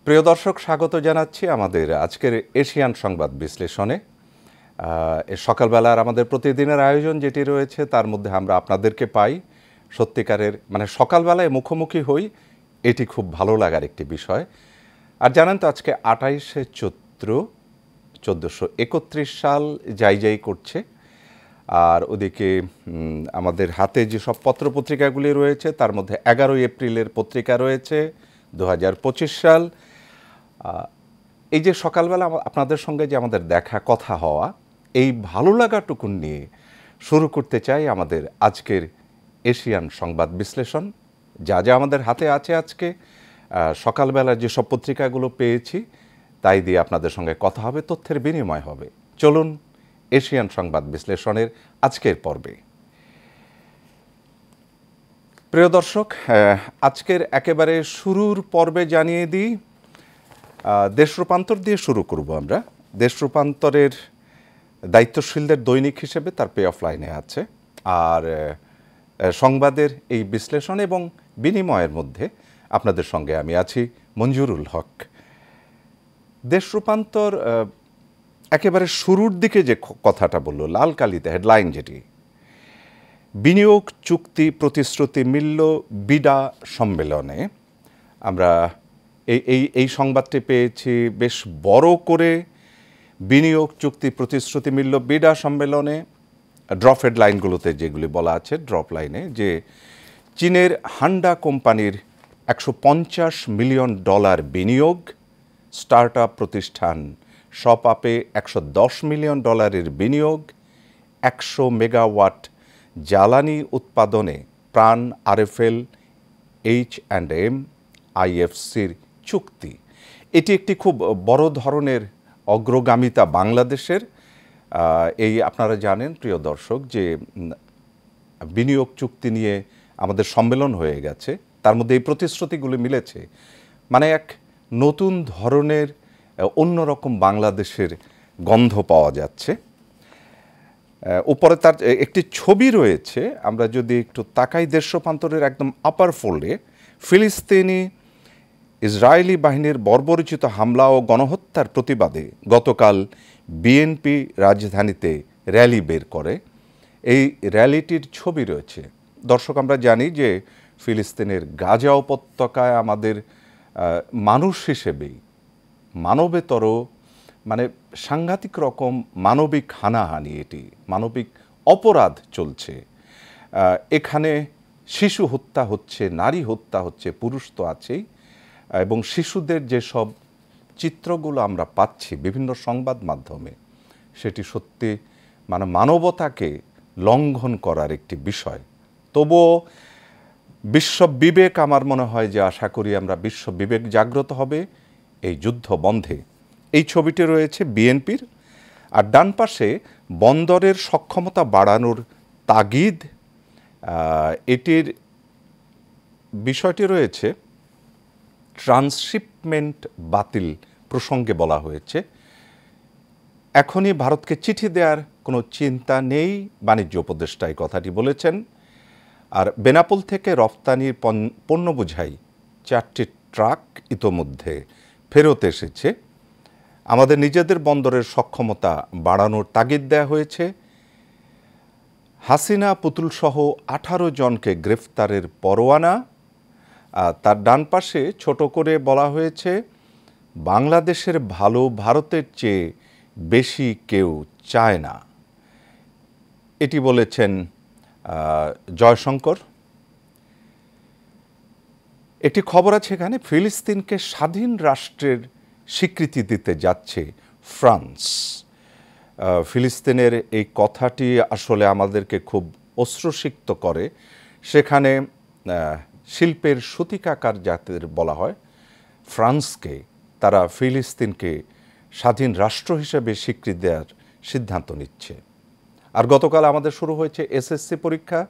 প্রিয় দর্শক, স্বাগত জানাচ্ছি আমাদের আজকের এশিয়ান সংবাদ বিশ্লেষণে। সকালবেলার আমাদের প্রতিদিনের আয়োজন যেটি রয়েছে তার মধ্যে আমরা আপনাদেরকে পাই সত্যিকারের সকালবেলায় মুখোমুখি হই, এটি খুব ভালো লাগার একটি বিষয়। আর জানেন তো আজকে 28শে চৈত্র 1431 সাল যাই করছে। আর ওদিকে আমাদের হাতে যেসব পত্রপত্রিকাগুলি রয়েছে তার মধ্যে 11 এপ্রিলের পত্রিকা রয়েছে 2025 সাল। এই যে সকালবেলা আপনাদের সঙ্গে যে আমাদের দেখা কথা হওয়া, এই ভালো লাগাটুকুন নিয়ে শুরু করতে চাই আমাদের আজকের এশিয়ান সংবাদ বিশ্লেষণ। যা যা আমাদের হাতে আছে আজকে সকালবেলার যেসব পত্রিকাগুলো পেয়েছি তাই দিয়ে আপনাদের সঙ্গে কথা হবে, তথ্যের বিনিময় হবে। চলুন এশিয়ান সংবাদ বিশ্লেষণের আজকের পর্বে। প্রিয় দর্শক, আজকের একেবারে শুরুর পর্বে জানিয়ে দিই, দেশ রূপান্তর দিয়ে শুরু করব আমরা। দেশ রূপান্তরের দায়িত্বশীলদের দৈনিক হিসেবে তার পে অফ লাইনে আছে। আর সংবাদের এই বিশ্লেষণ এবং বিনিময়ের মধ্যে আপনাদের সঙ্গে আমি আছি মঞ্জুরুল হক। দেশ রূপান্তর একেবারে শুরুর দিকে যে কথাটা বলল, লাল কালিতে হেডলাইন যেটি, বিনিয়োগ চুক্তি প্রতিশ্রুতি মিলল বিডা সম্মেলনে। আমরা এই সংবাদটি পেয়েছি বেশ বড় করে, বিনিয়োগ চুক্তি প্রতিশ্রুতি মিলল বিডা সম্মেলনে। ড্রপ হেডলাইনগুলোতে যেগুলি বলা আছে, ড্রপ লাইনে, যে চীনের হান্ডা কোম্পানির $150 মিলিয়ন বিনিয়োগ, স্টার্ট আপ প্রতিষ্ঠান শপ আপে $110 মিলিয়ন বিনিয়োগ, 100 মেগাওয়াট জ্বালানি উৎপাদনে প্রাণ আরএফএল H&M IFCর চুক্তি। এটি একটি খুব বড় ধরনের অগ্রগামিতা বাংলাদেশের। এই আপনারা জানেন প্রিয় দর্শক যে বিনিয়োগ চুক্তি নিয়ে আমাদের সম্মেলন হয়ে গেছে, তার মধ্যে এই প্রতিশ্রুতিগুলি মিলেছে। মানে এক নতুন ধরনের অন্যরকম বাংলাদেশের গন্ধ পাওয়া যাচ্ছে। উপরে তার একটি ছবি রয়েছে, আমরা যদি একটু তাকাই দেশ রূপান্তরের একদম আপার ফোল্ডে, ফিলিস্তিনি ইসরায়েলি বাহিনীর বর্বরোচিত হামলা ও গণহত্যার প্রতিবাদে গতকাল বিএনপি রাজধানীতে র্যালি বের করে। এই র্যালিটির ছবি রয়েছে। দর্শক, আমরা জানি যে ফিলিস্তিনের গাজা উপত্যকায় আমাদের মানুষ হিসেবেই মানবেতর, মানে সাংঘাতিক রকম মানবিক হানাহানি, এটি মানবিক অপরাধ চলছে। এখানে শিশু হত্যা হচ্ছে, নারী হত্যা হচ্ছে, পুরুষ তো আছেই, এবং শিশুদের যেসব চিত্রগুলো আমরা পাচ্ছি বিভিন্ন সংবাদ মাধ্যমে, সেটি সত্যি মানে মানবতাকে লঙ্ঘন করার একটি বিষয়। তবুও বিশ্ব বিবেক, আমার মনে হয় যে আশা করি আমরা বিশ্ব বিবেক জাগ্রত হবে এই যুদ্ধ বন্ধে। এই ছবিটি রয়েছে বিএনপির। আর ডান পাশে বন্দরের সক্ষমতা বাড়ানোর তাগিদ, এটির বিষয়টি রয়েছে ট্রান্সশিপমেন্ট বাতিল প্রসঙ্গে বলা হয়েছে। এখনই ভারতকে চিঠি দেওয়ার কোনো চিন্তা নেই, বাণিজ্য উপদেষ্টা এই কথাটি বলেছেন। আর বেনাপোল থেকে রফতানির পণ্য বোঝাই 4টি ট্রাক ইতোমধ্যে ফেরত এসেছে। আমাদের নিজেদের বন্দরের সক্ষমতা বাড়ানোর তাগিদ দেওয়া হয়েছে। হাসিনা পুতুলসহ 18 জনকে গ্রেফতারের পরোয়ানা। তার ডান পাশে ছোট করে বলা হয়েছে, বাংলাদেশের ভালো ভারতের চেয়ে বেশি কেউ চায় না। এটি বলেছেন জয়শঙ্কর। একটি খবর আছে এখানে, ফিলিস্তিনকে স্বাধীন রাষ্ট্রের স্বীকৃতি দিতে যাচ্ছে ফ্রান্স। ফিলিস্তিনের এই কথাটি আসলে আমাদেরকে খুব অশ্রুসিক্ত করে। সেখানে শিল্পের সূতিকাগার যাদের বলা হয়, ফ্রান্সকে, তারা ফিলিস্তিনকে স্বাধীন রাষ্ট্র হিসেবে স্বীকৃতি দেওয়ার সিদ্ধান্ত নিচ্ছে। আর গতকাল আমাদের শুরু হয়েছে এসএসসি পরীক্ষা।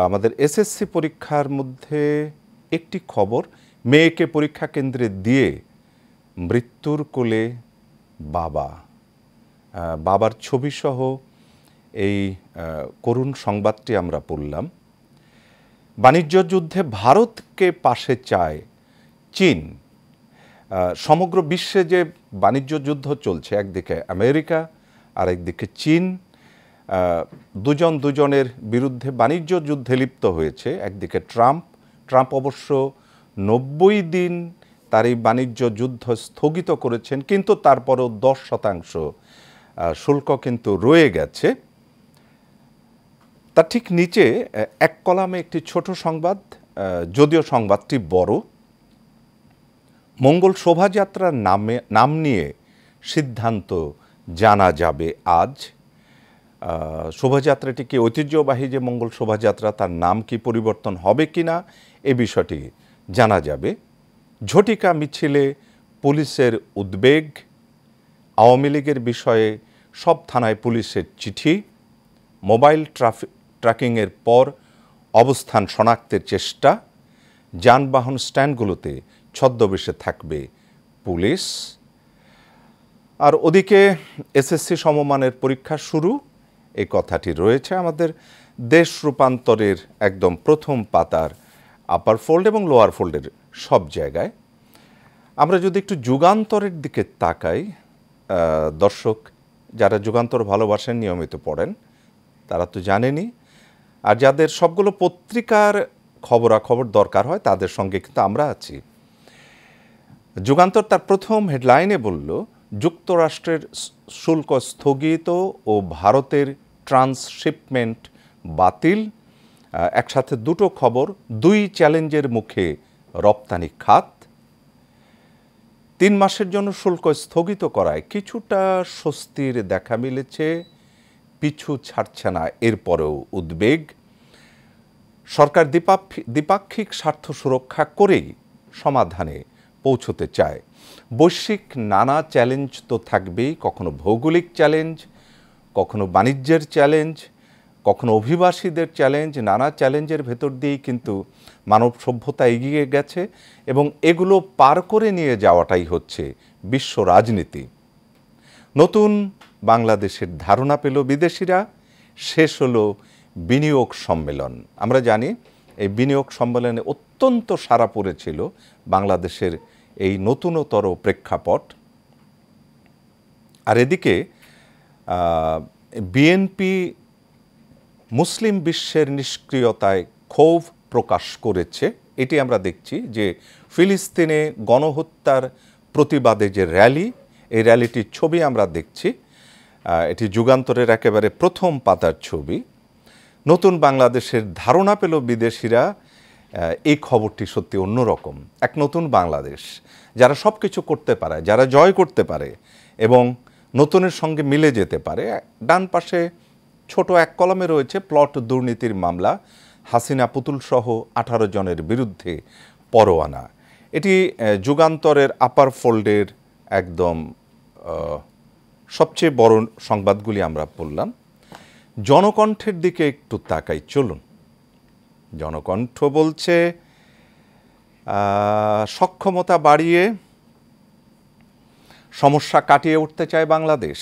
আমাদের এসএসসি পরীক্ষার মধ্যে একটি খবর, মেয়েকে পরীক্ষা কেন্দ্রে দিয়ে মৃত্যুর কোলে বাবার ছবিসহ এই করুণ সংবাদটি আমরা পড়লাম। বাণিজ্য যুদ্ধে ভারতকে পাশে চায় চীন। সমগ্র বিশ্বে যে বাণিজ্য যুদ্ধ চলছে, একদিকে আমেরিকা আর একদিকে চীন, দুজনের বিরুদ্ধে বাণিজ্য যুদ্ধে লিপ্ত হয়েছে। একদিকে ট্রাম্প অবশ্য 90 দিন তার এই বাণিজ্য যুদ্ধ স্থগিত করেছেন, কিন্তু তারপরেও 10% শুল্ক কিন্তু রয়ে গেছে। তার ঠিক নিচে এক কলামে একটি ছোট সংবাদ, যদিও সংবাদটি বড়। মঙ্গল শোভাযাত্রার নাম নিয়ে সিদ্ধান্ত জানা যাবে আজ। শোভাযাত্রাটি কি ঐতিহ্যবাহী যে মঙ্গল শোভাযাত্রা, তার নাম কি পরিবর্তন হবে কিনা এ বিষয়টি জানা যাবে। ঝটিকা মিছিলে পুলিশের উদ্বেগ, আওয়ামী লীগের বিষয়ে সব থানায় পুলিশের চিঠি, মোবাইল ট্র্যাকিংয়ের পর অবস্থান শনাক্তের চেষ্টা, যানবাহন স্ট্যান্ডগুলোতে ছদ্মবেশে থাকবে পুলিশ। আর ওদিকে এসএসসি সমমানের পরীক্ষা শুরু, এই কথাটি রয়েছে আমাদের দেশ রূপান্তরের একদম প্রথম পাতার আপার ফোল্ড এবং লোয়ার ফোল্ডের সব জায়গায়। আমরা যদি একটু যুগান্তরের দিকে তাকাই, দর্শক যারা যুগান্তর ভালোবাসেন, নিয়মিত পড়েন, তারা তো জানেনই। আর যাদের সবগুলো পত্রিকার খবরাখবর দরকার হয়, তাদের সঙ্গে কিন্তু আমরা আছি। যুগান্তর তার প্রথম হেডলাইনে বলল, যুক্তরাষ্ট্রের শুল্ক স্থগিত ও ভারতের ট্রান্সশিপমেন্ট বাতিল। একসাথে দুটো খবর, 2 চ্যালেঞ্জের মুখে রপ্তানি খাত। 3 মাসের জন্য শুল্ক স্থগিত করায় কিছুটা স্বস্তির দেখা মিলেছে, পিছু ছাড়ছে না এরপরেও উদ্বেগ। সরকার দ্বিপাক্ষিক স্বার্থ সুরক্ষা করেই সমাধানে পৌঁছতে চায়। বৈশ্বিক নানা চ্যালেঞ্জ তো থাকবেই, কখনো ভৌগোলিক চ্যালেঞ্জ, কখনো বাণিজ্যের চ্যালেঞ্জ, কখনো অভিবাসীদের চ্যালেঞ্জ। নানা চ্যালেঞ্জের ভেতর দিয়েই কিন্তু মানব সভ্যতা এগিয়ে গেছে এবং এগুলো পার করে নিয়ে যাওয়াটাই হচ্ছে বিশ্ব রাজনীতি। নতুন বাংলাদেশের ধারণা পেল বিদেশিরা, শেষ হলো বিনিয়োগ সম্মেলন। আমরা জানি এই বিনিয়োগ সম্মেলনে অত্যন্ত সাড়া পড়েছিল বাংলাদেশের এই নতুনতর প্রেক্ষাপট। আর এদিকে বিএনপি মুসলিম বিশ্বের নিষ্ক্রিয়তায় ক্ষোভ প্রকাশ করেছে। এটি আমরা দেখছি যে ফিলিস্তিনে গণহত্যার প্রতিবাদে যে র্যালি, এই র্যালিটির ছবি আমরা দেখছি। এটি যুগান্তরের একেবারে প্রথম পাতার ছবি। নতুন বাংলাদেশের ধারণা পেল বিদেশিরা, এই খবরটি সত্যি অন্যরকম। এক নতুন বাংলাদেশ, যারা সব কিছু করতে পারে, যারা জয় করতে পারে এবং নতুনের সঙ্গে মিলে যেতে পারে। ডান পাশে ছোট এক কলমে রয়েছে প্লট দুর্নীতির মামলা, হাসিনা পুতুলসহ 18 জনের বিরুদ্ধে পরোয়ানা। এটি যুগান্তরের আপার ফোল্ডের একদম সবচেয়ে বড় সংবাদগুলি আমরা পড়লাম। জনকণ্ঠের দিকে একটু তাকাই, চলুন। জনকণ্ঠ বলছে, সক্ষমতা বাড়িয়ে সমস্যা কাটিয়ে উঠতে চায় বাংলাদেশ।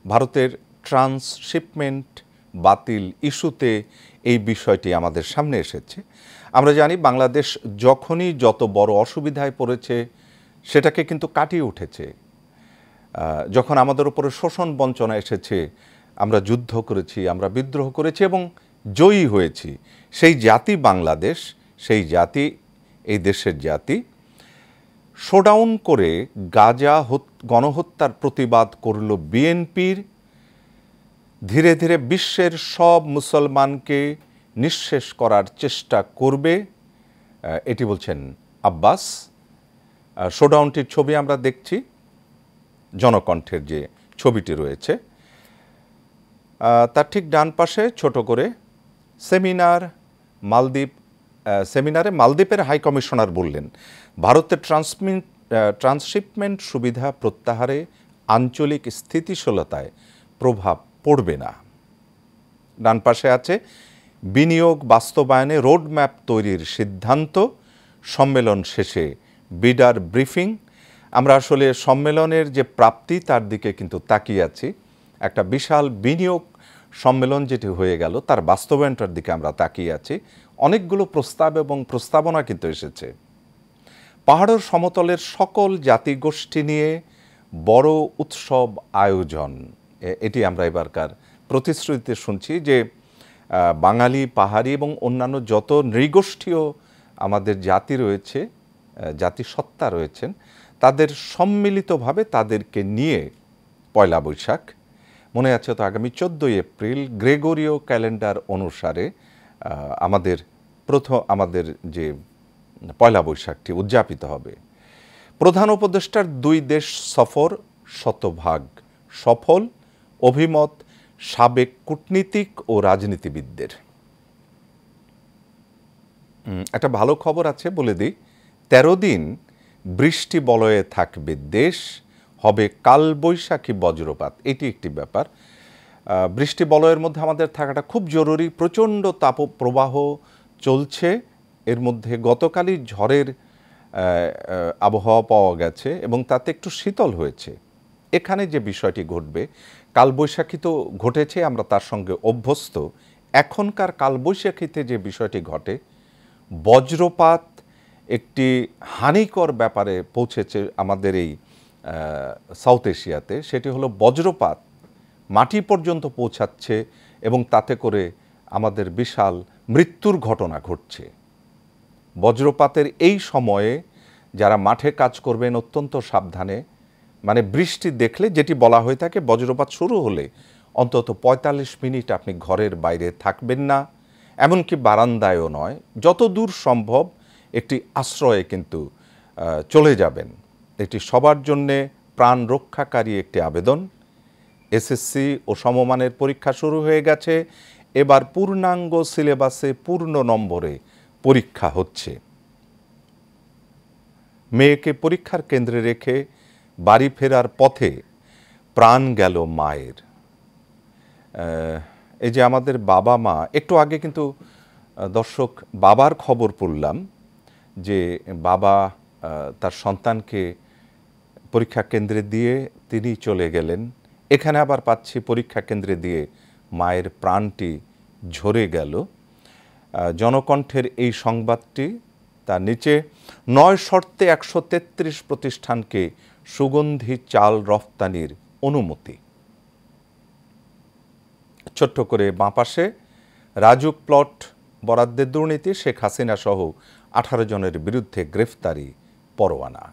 ভারতের ট্রান্সশিপমেন্ট বাতিল ইস্যুতে এই বিষয়টি আমাদের সামনে এসেছে। আমরা জানি বাংলাদেশ যখনই যত বড় অসুবিধায় পড়েছে সেটাকে কিন্তু কাটিয়ে উঠেছে। যখন আমাদের উপরে শোষণ বঞ্চনা এসেছে, আমরা যুদ্ধ করেছি, আমরা বিদ্রোহ করেছি এবং জয়ী হয়েছি। সেই জাতি বাংলাদেশ, সেই জাতি এই দেশের জাতি। শোডাউন করে গাজা গণহত্যার প্রতিবাদ করল বিএনপির। ধীরে ধীরে বিশ্বের সব মুসলমানকে নিঃশেষ করার চেষ্টা করবে, এটি বলছেন আব্বাস। শোডাউনটির ছবি আমরা দেখছি, জনকণ্ঠের যে ছবিটি রয়েছে তার ঠিক ডান পাশে ছোট করে সেমিনারে মালদ্বীপের হাই কমিশনার বললেন, ভারতের ট্রান্সশিপমেন্ট সুবিধা প্রত্যাহারে আঞ্চলিক স্থিতিশীলতায় প্রভাব পড়বে না। ডান পাশে আছে বিনিয়োগ বাস্তবায়নে রোডম্যাপ তৈরির সিদ্ধান্ত। সম্মেলন শেষে বিডার ব্রিফিং। আমরা আসলে সম্মেলনের যে প্রাপ্তি তার দিকে কিন্তু তাকিয়ে আছি। একটা বিশাল বিনিয়োগ সম্মেলন যেটি হয়ে গেল, তার বাস্তবায়নটার দিকে আমরা তাকিয়ে আছি। অনেকগুলো প্রস্তাব এবং প্রস্তাবনা কিন্তু এসেছে। পাহাড় সমতলের সকল জাতিগোষ্ঠী নিয়ে বড় উৎসব আয়োজন, এটি আমরা এবারকার প্রতিশ্রুতিতে শুনছি যে বাঙালি, পাহাড়ি এবং অন্যান্য যত নৃগোষ্ঠীয় আমাদের জাতি রয়েছে, জাতিসত্তা রয়েছেন, তাদের সম্মিলিতভাবে তাদেরকে নিয়ে পয়লা বৈশাখ, মনে আছে তো আগামী 14 এপ্রিল গ্রেগরীয় ক্যালেন্ডার অনুসারে আমাদের যে পয়লা বৈশাখটি উদযাপিত হবে। প্রধান উপদেষ্টার 2 দেশ সফর শতভাগ সফল, অভিমত সাবেক কূটনীতিক ও রাজনীতিবিদদের। একটা ভালো খবর আছে বলে দিই, 13 দিন বৃষ্টি বলয়ে থাকবে দেশ, হবে কালবৈশাখী বজ্রপাত, এটি একটি ব্যাপার। বৃষ্টি বলয়ের মধ্যে আমাদের থাকাটা খুব জরুরি। প্রচণ্ড তাপপ্রবাহ চলছে, এর মধ্যে গতকালই ঝড়ের আবহাওয়া পাওয়া গেছে এবং তাতে একটু শীতল হয়েছে। এখানে যে বিষয়টি ঘটবে, কালবৈশাখী তো ঘটেছে, আমরা তার সঙ্গে অভ্যস্ত। এখনকার কালবৈশাখীতে যে বিষয়টি ঘটে, বজ্রপাত একটি হানিকর ব্যাপারে পৌঁছেছে আমাদের এই সাউথ এশিয়াতে। সেটি হলো বজ্রপাত মাটি পর্যন্ত পৌঁছাচ্ছে এবং তাতে করে আমাদের বিশাল মৃত্যুর ঘটনা ঘটছে। বজ্রপাতের এই সময়ে যারা মাঠে কাজ করবেন অত্যন্ত সাবধানে, মানে বৃষ্টি দেখলে যেটি বলা হয়ে থাকে, বজ্রপাত শুরু হলে অন্তত 45 মিনিট আপনি ঘরের বাইরে থাকবেন না, এমনকি বারান্দায়ও নয়, যত দূর সম্ভব একটি আশ্রয়ে কিন্তু চলে যাবেন। এটি সবার জন্যে প্রাণ রক্ষাকারী একটি আবেদন। এসএসসি ও সমমানের পরীক্ষা শুরু হয়ে গেছে, এবার পূর্ণাঙ্গ সিলেবাসে পূর্ণ নম্বরে পরীক্ষা হচ্ছে। মেয়েকে পরীক্ষার কেন্দ্রে রেখে বাড়ি ফেরার পথে প্রাণ গেল মায়ের। এই যে আমাদের বাবা মা, একটু আগে কিন্তু দর্শক বাবার খবর পড়লাম যে বাবা তার সন্তানকে পরীক্ষা কেন্দ্রে দিয়ে তিনি চলে গেলেন। এখানে আবার পাচ্ছি পরীক্ষা কেন্দ্রে দিয়ে মায়ের প্রাণটি ঝরে গেল। জনকণ্ঠের এই সংবাদটি, তার নিচে 9 শর্তে 133 প্রতিষ্ঠানকে সুগন্ধি চাল রফতানির অনুমতি। ছোট্ট করে বাঁ পাশে রাজুক প্লট বরাদ্দের দুর্নীতি, শেখ হাসিনা সহ 18 জনের বিরুদ্ধে গ্রেফতারি পরোয়ানা।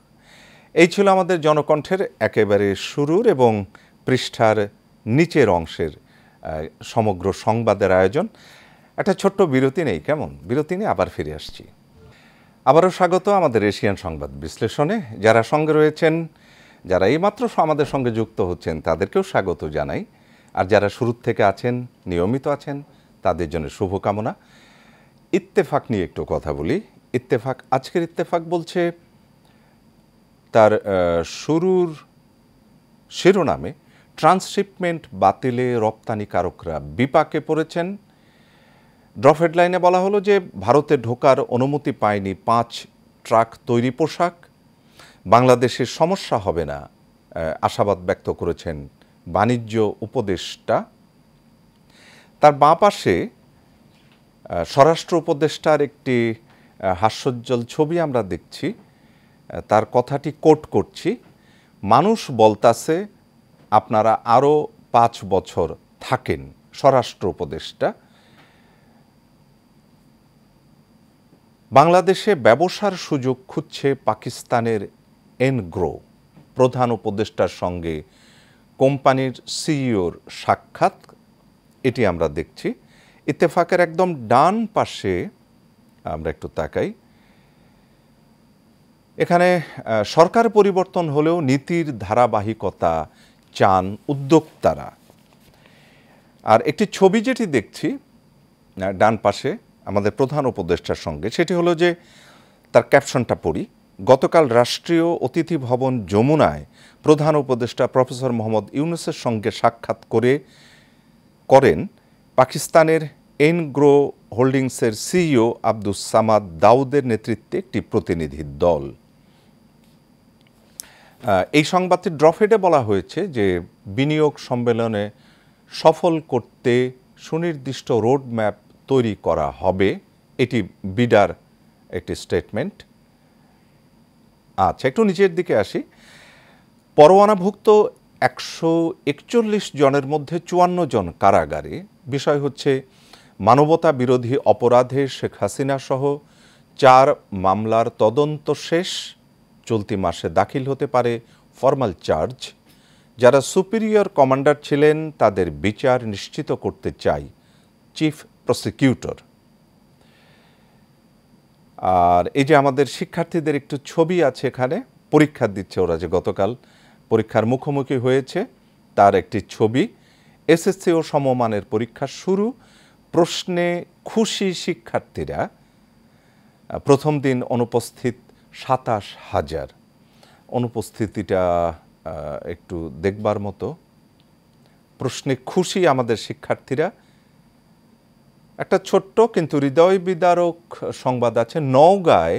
এই ছিল আমাদের জনকণ্ঠের একেবারে শুরুর এবং পৃষ্ঠার নিচের অংশের সমগ্র সংবাদের আয়োজন। একটা ছোট্ট বিরতি নেই, কেমন? বিরতি নিয়ে আবার ফিরে আসছি। আবারও স্বাগত আমাদের এশিয়ান সংবাদ বিশ্লেষণে। যারা সঙ্গে রয়েছেন, যারা এইমাত্র আমাদের সঙ্গে যুক্ত হচ্ছেন, তাদেরকেও স্বাগত জানাই। আর যারা শুরুর থেকে আছেন, নিয়মিত আছেন, তাদের জন্য শুভকামনা। ইত্তেফাক নিয়ে একটু কথা বলি। ইত্তেফাক, আজকের ইত্তেফাক বলছে তার শুরুর শিরোনামে ট্রান্সশিপমেন্ট বাতিলে রপ্তানিকারকরা বিপাকে পড়েছেন। ড্রপ হেডলাইনে বলা হলো যে ভারতে ঢোকার অনুমতি পায়নি 5 ট্রাক তৈরি পোশাক, বাংলাদেশের সমস্যা হবে না, আশাবাদ ব্যক্ত করেছেন বাণিজ্য উপদেষ্টা। তার বাঁ পাশে স্বরাষ্ট্র উপদেষ্টার একটি হাস্যোজ্জ্বল ছবি আমরা দেখছি। তার কথাটি কোট করছি, মানুষ বলতাছে আপনারা আরও 5 বছর থাকেন। স্বরাষ্ট্র উপদেষ্টা। বাংলাদেশে ব্যবসার সুযোগ খুঁজছে পাকিস্তানের এনগ্রো। প্রধান উপদেষ্টার সঙ্গে কোম্পানির সিইওর সাক্ষাৎ, এটি আমরা দেখছি। ইত্তেফাকের একদম ডান পাশে আমরা একটু তাকাই। এখানে সরকার পরিবর্তন হলেও নীতির ধারাবাহিকতা চান উদ্যোক্তারা। আর একটি ছবি যেটি দেখছি ডান পাশে আমাদের প্রধান উপদেষ্টার সঙ্গে, সেটি হলো যে তার ক্যাপশনটা পড়ি। গতকাল রাষ্ট্রীয় অতিথি ভবন যমুনায় প্রধান উপদেষ্টা প্রফেসর মোহাম্মদ ইউনূসের সঙ্গে সাক্ষাৎ করেন পাকিস্তানের এনগ্রো হোল্ডিংসের সিইও আব্দুস সামাদ দাউদের নেতৃত্বে একটি প্রতিনিধি দল। এই সংবাদটি ড্রফেডে বলা হয়েছে যে বিনিয়োগ সম্মেলনে সফল করতে সুনির্দিষ্ট রোডম্যাপ তৈরি করা হবে। এটি বিডার একটি স্টেটমেন্ট। আচ্ছা, একটু নিচের দিকে আসি। পরোয়ানাভুক্ত 141 জনের মধ্যে 54 জন কারাগারে। বিষয় হচ্ছে মানবতা বিরোধী অপরাধে শেখ হাসিনা সহ 4 মামলার তদন্ত শেষ, চলতি মাসে দাখিল হতে পারে ফরমাল চার্জ। যারা সুপিরিয়র কমান্ডার ছিলেন তাদের বিচার নিশ্চিত করতে চাই চিফ প্রসিকিউটর। আর এই যে আমাদের শিক্ষার্থীদের একটু ছবি আছে এখানে, পরীক্ষা দিচ্ছে ওরা, যে গতকাল পরীক্ষার মুখোমুখি হয়েছে তার একটি ছবি। এসএসসি ও সমমানের পরীক্ষা শুরু, প্রশ্নে খুশি শিক্ষার্থীরা। প্রথম দিন অনুপস্থিত 27,000। অনুপস্থিতিটা একটু দেখবার মতো। প্রশ্নে খুশি আমাদের শিক্ষার্থীরা। একটা ছোট্ট কিন্তু হৃদয় বিদারক সংবাদ আছে। নওগাঁয়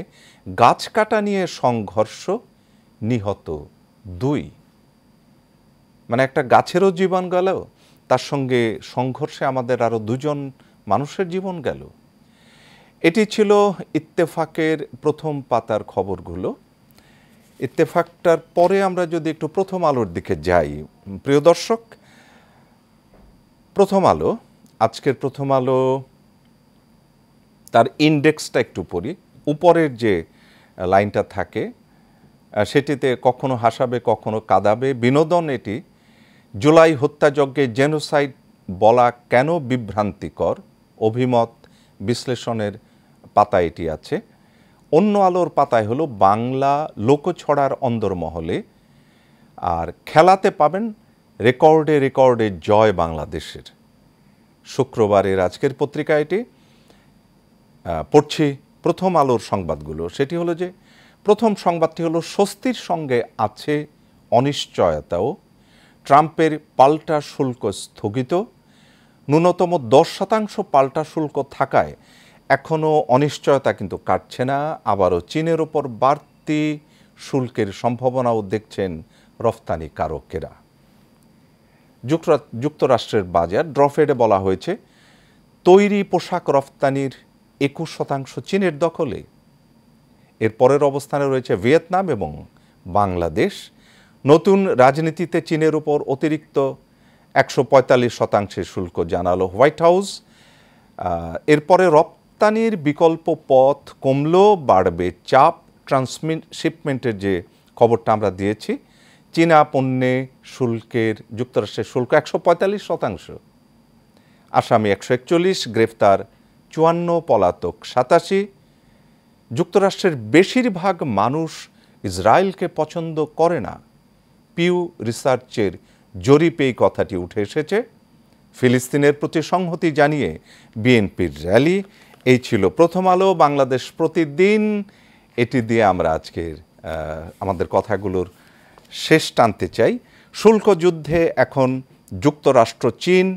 গাছ কাটা নিয়ে সংঘর্ষ, নিহত 2। মানে একটা গাছেরও জীবন গেল, তার সঙ্গে সংঘর্ষে আমাদের আরও 2 জন মানুষের জীবন গেল। এটি ছিল ইত্তেফাকের প্রথম পাতার খবরগুলো। ইত্তেফাকটার পরে আমরা যদি একটু প্রথম আলোর দিকে যাই, প্রিয় দর্শক, প্রথম আলো, আজকের প্রথম আলো, তার ইন্ডেক্সটা একটু পড়ি। উপরের যে লাইনটা থাকে সেটিতে কখনো হাসাবে কখনো কাঁদাবে বিনোদন। এটি জুলাই হত্যাযজ্ঞে জেনোসাইড বলা কেন বিভ্রান্তিকর, অভিমত বিশ্লেষণের পাতা এটি আছে। অন্য আলোর পাতায় হলো বাংলা লোকছড়ার অন্দরমহলে। আর খেলাতে পাবেন রেকর্ডে রেকর্ডে জয় বাংলাদেশের। শুক্রবারের আজকের পত্রিকা এটি। পড়ছি প্রথম আলোর সংবাদগুলো। সেটি হলো যে, প্রথম সংবাদটি হলো স্বস্তির সঙ্গে আছে অনিশ্চয়তাও, ট্রাম্পের পাল্টা শুল্ক স্থগিত। ন্যূনতম 10% পাল্টা শুল্ক থাকায় এখনও অনিশ্চয়তা কিন্তু কাটছে না। আবারও চীনের ওপর বাড়তি শুল্কের সম্ভাবনাও দেখছেন রফতানিকারকেরা। যুক্তরাষ্ট্রের বাজার ড্রফেডে বলা হয়েছে তৈরি পোশাক রফতানির 21% চীনের দখলে। এর পরের অবস্থানে রয়েছে ভিয়েতনাম এবং বাংলাদেশ। নতুন রাজনীতিতে চীনের উপর অতিরিক্ত 145% শুল্ক জানালো হোয়াইট হাউস। এরপরে রপ্তানির বিকল্প পথ কমলেও বাড়বে চাপ। ট্রান্সশিপমেন্টের যে খবরটা আমরা দিয়েছি, চীনা পণ্যে শুল্কের, যুক্তরাষ্ট্রের শুল্ক 145%, আসামি 141, গ্রেফতার 54, পলাতক 87। যুক্তরাষ্ট্রের বেশিরভাগ মানুষ ইসরায়েলকে পছন্দ করে না, পিউ রিসার্চের জরিপে এই কথাটি উঠে এসেছে। ফিলিস্তিনের প্রতি সংহতি জানিয়ে বিএনপির র্যালি। এই ছিল প্রথম আলো। বাংলাদেশ প্রতিদিন, এটি দিয়ে আমরা আজকের আমাদের কথাগুলোর শেষ টানতে চাই। শুল্ক যুদ্ধে এখন যুক্তরাষ্ট্র চীন।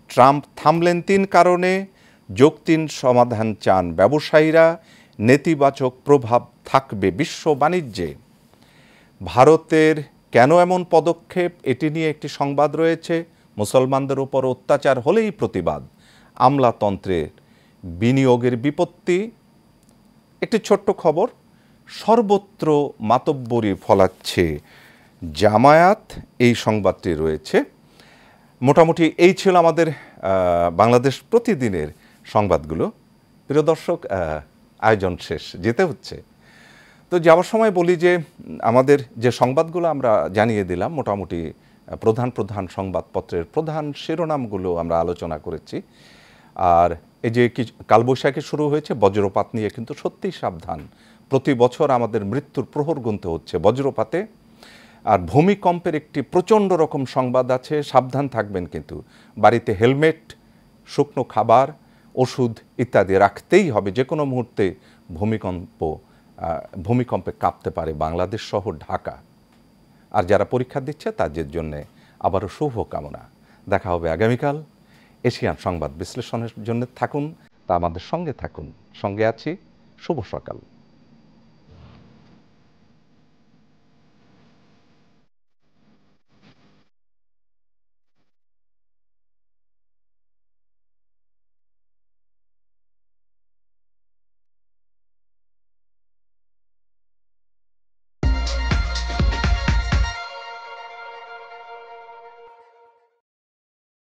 ট্রাম্প থামলেন 3 কারণে, যৌক্তিক সমাধান চান ব্যবসায়ীরা, নেতিবাচক প্রভাব থাকবে বিশ্ব বাণিজ্যে। ভারতের কেন এমন পদক্ষেপ, এটি নিয়ে একটি সংবাদ রয়েছে। মুসলমানদের উপর অত্যাচার হলেই প্রতিবাদ, আমলাতন্ত্রের বিনিয়োগের বিপত্তি। একটি ছোট্ট খবর, সর্বত্র মাতব্বরি ফলাচ্ছে জামায়াত, এই সংবাদটি রয়েছে। মোটামুটি এই ছিল আমাদের বাংলাদেশ প্রতিদিনের সংবাদগুলো। প্রিয় দর্শক, আয়োজন শেষ, যেতে হচ্ছে। তো যাওয়ার সময় বলি যে, আমাদের যে সংবাদগুলো আমরা জানিয়ে দিলাম, মোটামুটি প্রধান প্রধান সংবাদপত্রের প্রধান শিরোনামগুলো আমরা আলোচনা করেছি। আর এই যে কালবৈশাখী শুরু হয়েছে, বজ্রপাত নিয়ে কিন্তু সত্যিই সাবধান। প্রতি বছর আমাদের মৃত্যুর প্রহর গুনতে হচ্ছে বজ্রপাতে। আর ভূমিকম্পের একটি প্রচণ্ড রকম সংবাদ আছে, সাবধান থাকবেন কিন্তু। বাড়িতে হেলমেট, শুকনো খাবার, ওষুধ ইত্যাদি রাখতেই হবে। যে কোনো মুহূর্তে ভূমিকম্পে কাঁপতে পারে বাংলাদেশ সহ ঢাকা। আর যারা পরীক্ষা দিচ্ছে তাদের জন্যে আবারও শুভকামনা। দেখা হবে আগামীকাল। এশিয়ান সংবাদ বিশ্লেষণের জন্য থাকুন, তা আমাদের সঙ্গে থাকুন। সঙ্গে আছি, শুভ সকাল।